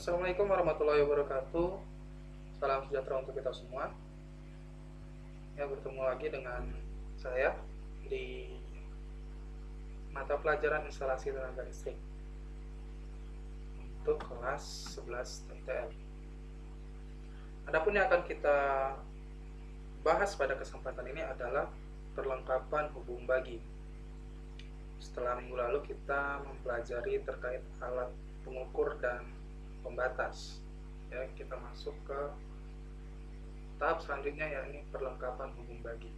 Assalamualaikum warahmatullahi wabarakatuh. Salam sejahtera untuk kita semua. Ya, bertemu lagi dengan saya di mata pelajaran instalasi tenaga listrik untuk kelas 11 TTL. Adapun yang akan kita bahas pada kesempatan ini adalah perlengkapan hubung bagi. Setelah minggu lalu kita mempelajari terkait alat pengukur dan pembatas. Ya, kita masuk ke tahap selanjutnya, yakni perlengkapan hubung bagi.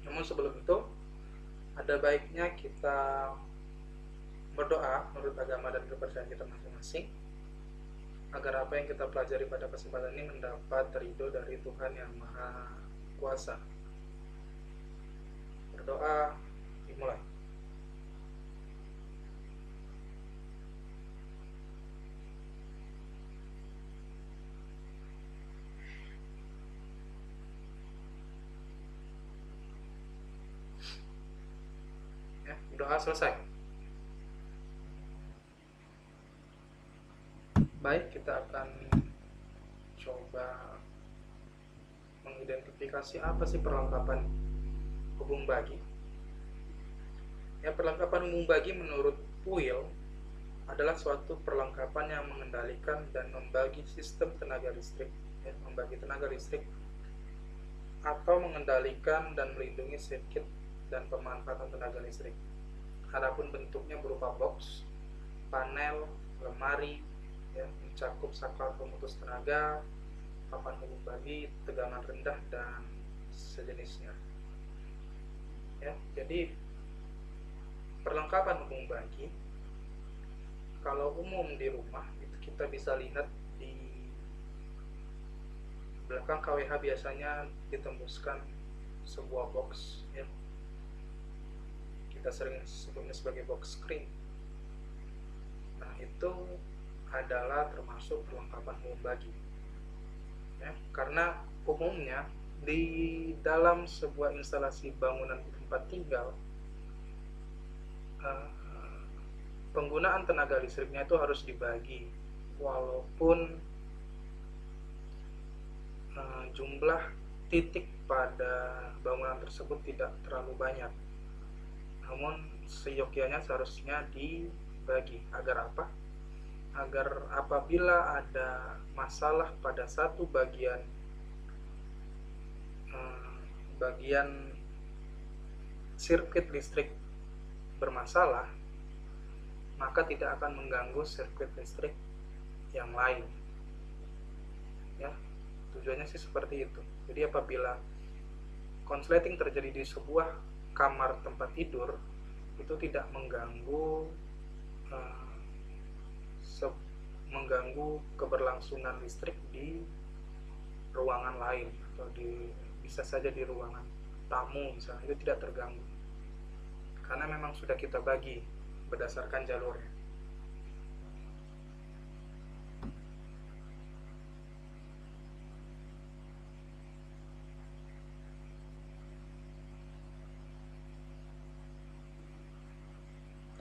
Namun sebelum itu, ada baiknya kita berdoa menurut agama dan kepercayaan kita masing-masing, agar apa yang kita pelajari pada kesempatan ini mendapat ridho dari Tuhan yang Maha Kuasa. Berdoa dimulai. Ya, doa selesai. Baik, kita akan coba mengidentifikasi apa sih perlengkapan hubung bagi. Ya, perlengkapan hubung bagi menurut Puil adalah suatu perlengkapan yang mengendalikan dan membagi sistem tenaga listrik, ya, membagi tenaga listrik atau mengendalikan dan melindungi sirkuit dan pemanfaatan tenaga listrik. Adapun bentuknya berupa box, panel, lemari, ya, mencakup saklar pemutus tenaga, papan hubung bagi, tegangan rendah, dan sejenisnya. Ya, jadi perlengkapan hubung bagi kalau umum di rumah itu kita bisa lihat di belakang KWH biasanya ditembuskan sebuah box, ya. Kita sering sebutnya sebagai box screen. Nah, itu adalah termasuk perlengkapan hubung bagi, ya, karena umumnya di dalam sebuah instalasi bangunan tempat tinggal, penggunaan tenaga listriknya itu harus dibagi, walaupun jumlah titik pada bangunan tersebut tidak terlalu banyak, namun seyogyanya seharusnya dibagi. Agar apa? Agar apabila ada masalah pada satu bagian sirkuit listrik bermasalah, maka tidak akan mengganggu sirkuit listrik yang lain. Ya, tujuannya sih seperti itu. Jadi apabila konsleting terjadi di sebuah kamar tempat tidur, itu tidak mengganggu keberlangsungan listrik di ruangan lain, atau bisa saja di ruangan tamu misalnya, itu tidak terganggu karena memang sudah kita bagi berdasarkan jalurnya.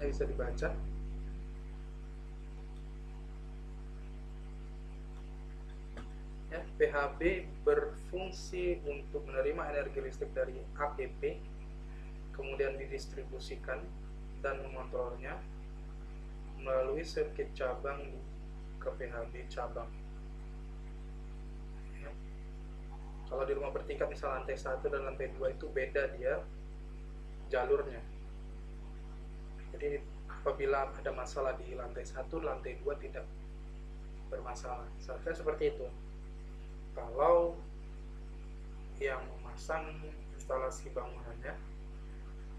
Ini bisa dibaca. Ya, PHB berfungsi untuk menerima energi listrik dari APP, kemudian didistribusikan dan mengontrolnya melalui sirkuit cabang ke PHB cabang. Ya. Kalau di rumah bertingkat misal lantai 1 dan lantai 2 itu beda dia jalurnya. Jadi apabila ada masalah di lantai 1, lantai 2 tidak bermasalah. Seharusnya seperti itu. Kalau yang memasang instalasi bangunannya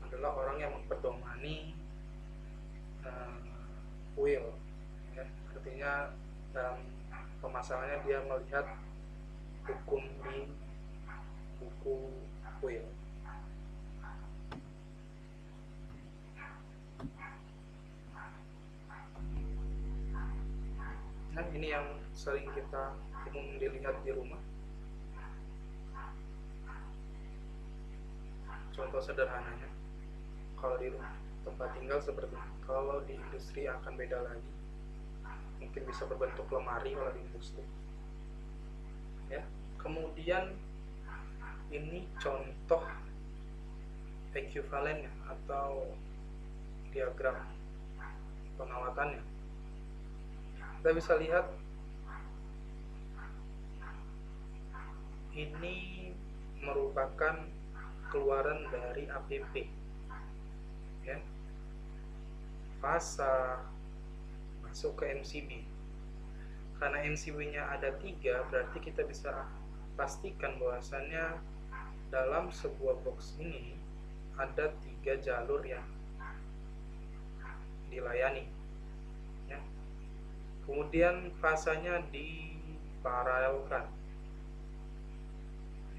adalah orang yang memperdomani Puil, ya, artinya dalam pemasangannya dia melihat hukum di buku Puil. Nah, ini yang sering kita umum dilihat di rumah. Contoh sederhananya, kalau di rumah tempat tinggal seperti ini. Kalau di industri akan beda lagi. mungkin bisa berbentuk lemari kalau di industri ya. Kemudian ini contoh ekuivalennya atau diagram pengawatannya. Kita bisa lihat ini merupakan keluaran dari APP ya, fasa masuk ke MCB. Karena MCB-nya ada 3, berarti kita bisa pastikan bahwasannya dalam sebuah box ini ada 3 jalur yang dilayani ya. Kemudian fasanya diparalelkan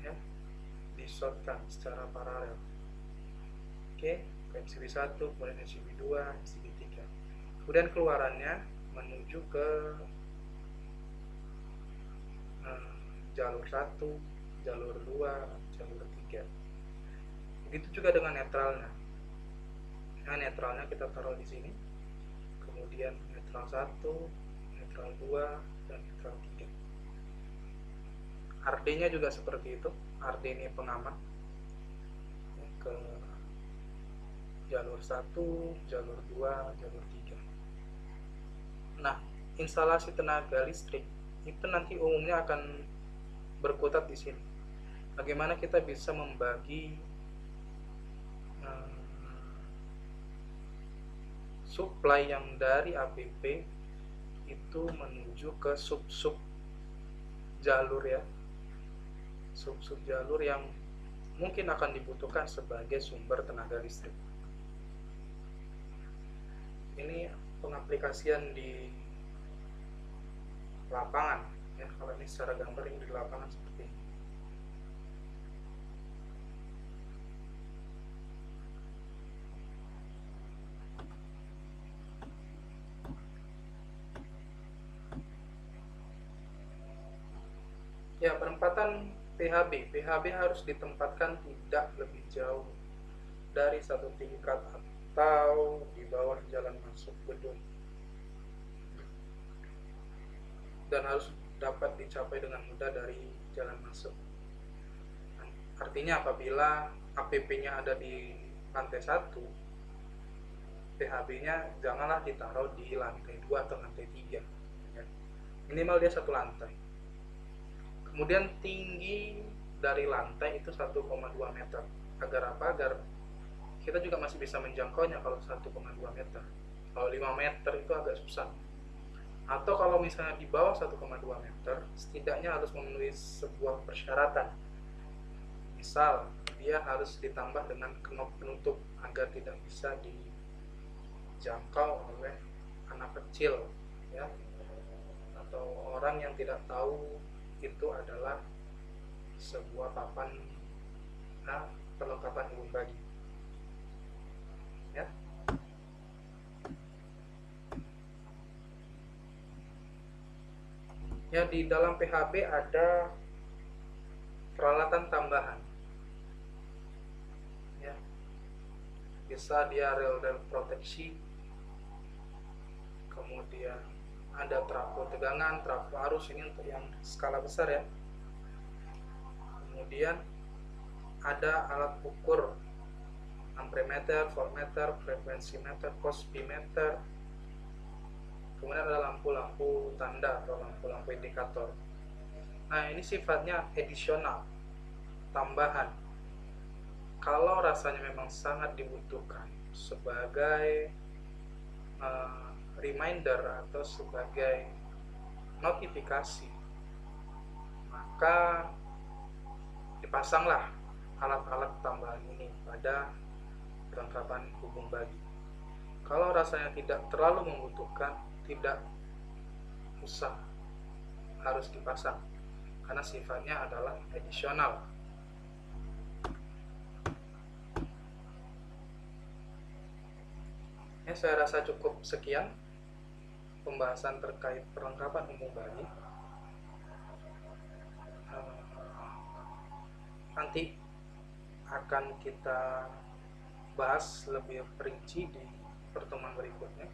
ya, disortkan secara paralel. Oke, MCB 1, kemudian MCB 2, MCB 3. Kemudian keluarannya menuju ke jalur 1, jalur 2, jalur 3. Begitu juga dengan netralnya. Nah, netralnya kita taruh di sini. Kemudian netral 1, netral 2, dan netral 3. RD-nya juga seperti itu. RD ini pengaman ke jalur 1, jalur 2, jalur 3. Nah, instalasi tenaga listrik itu nanti umumnya akan berkutat di sini. Bagaimana kita bisa membagi supply yang dari APP itu menuju ke sub-sub jalur ya, sub-sub jalur yang mungkin akan dibutuhkan sebagai sumber tenaga listrik. Ini pengaplikasian di lapangan ya. Kalau ini secara gambar ini di lapangan seperti ini. Ya, penempatan PHB. PHB harus ditempatkan tidak lebih jauh dari 1 tingkat atau di bawah jalan masuk gedung, dan harus dapat dicapai dengan mudah dari jalan masuk. Artinya apabila APP-nya ada di lantai 1, PHB-nya janganlah ditaruh di lantai 2 atau lantai 3 ya. Minimal dia 1 lantai. Kemudian tinggi dari lantai itu 1,2 meter. Agar apa? Agar kita juga masih bisa menjangkaunya kalau 1,2 meter. Kalau 5 meter itu agak susah. Atau kalau misalnya di bawah 1,2 meter, setidaknya harus memenuhi sebuah persyaratan. Misal, dia harus ditambah dengan knop penutup agar tidak bisa dijangkau oleh anak kecil ya, atau orang yang tidak tahu itu adalah sebuah papan perlengkapan hubung bagi ya. Ya, di dalam PHB ada peralatan tambahan ya, bisa dia rel-rel proteksi, kemudian ada trafo tegangan, trafo arus, ini untuk yang skala besar ya. Kemudian ada alat ukur amperemeter, voltmeter, frekuensi meter, cosbimeter. Kemudian ada lampu-lampu tanda atau lampu-lampu indikator. Nah, ini sifatnya edisional, tambahan. Kalau rasanya memang sangat dibutuhkan sebagai reminder atau sebagai notifikasi, maka dipasanglah alat-alat tambahan ini pada perlengkapan hubung bagi. Kalau rasanya tidak terlalu membutuhkan, tidak usah harus dipasang karena sifatnya adalah edisional. Ya, saya rasa cukup sekian pembahasan terkait perlengkapan hubung bagi. Nanti akan kita bahas lebih perinci di pertemuan berikutnya.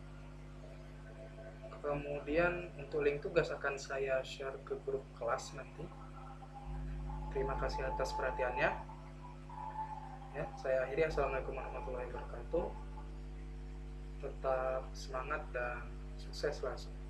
Kemudian untuk link tugas akan saya share ke grup kelas nanti. Terima kasih atas perhatiannya. Ya, saya akhiri. Assalamualaikum warahmatullahi wabarakatuh. Tetap semangat dan sukses selalu.